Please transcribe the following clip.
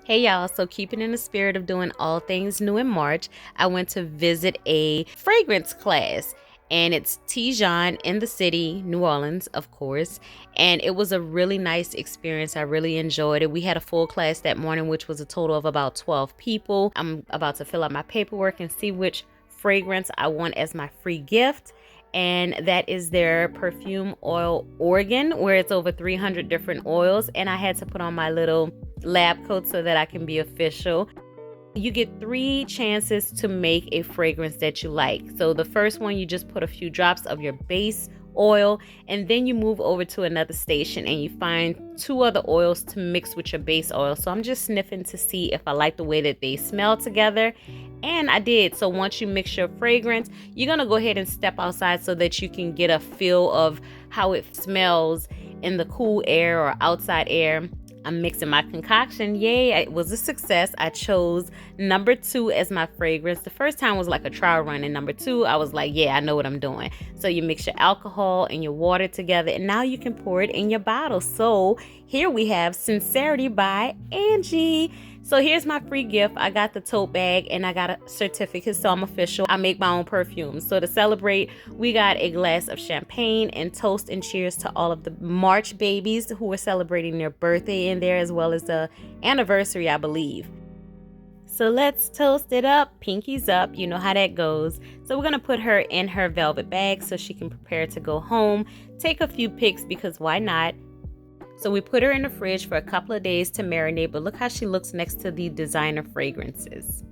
Hey y'all, so keeping in the spirit of doing all things new in March, I went to visit a fragrance class and it's Tijon in the city, New Orleans, of course. And it was a really nice experience. I really enjoyed it. We had a full class that morning, which was a total of about 12 people. I'm about to fill out my paperwork and see which fragrance I want as my free gift, and that is their perfume oil organ, where it's over 300 different oils. And I had to put on my little lab coat so that I can be official. You get 3 chances to make a fragrance that you like. So the first one, you just put a few drops of your base oil, and then you move over to another station and you find 2 other oils to mix with your base oil. So I'm just sniffing to see if I like the way that they smell together, and I did. So once you mix your fragrance, you're gonna go ahead and step outside so that you can get a feel of how it smells in the cool air or outside air. I'm mixing my concoction. Yay, it was a success. I chose number 2 as my fragrance. The first time was like a trial run, and number 2, I was like, yeah, I know what I'm doing. So you mix your alcohol and your water together, and now you can pour it in your bottle. So here we have Sincerity by Angie. So here's my free gift. I got the tote bag and I got a certificate, so I'm official. I make my own perfume. So to celebrate, we got a glass of champagne and toast and cheers to all of the March babies who are celebrating their birthday in there, as well as the anniversary, I believe. So let's toast it up, pinkies up, you know how that goes. So we're gonna put her in her velvet bag so she can prepare to go home, take a few pics because why not? So we put her in the fridge for a couple of days to marinate, but look how she looks next to the designer fragrances.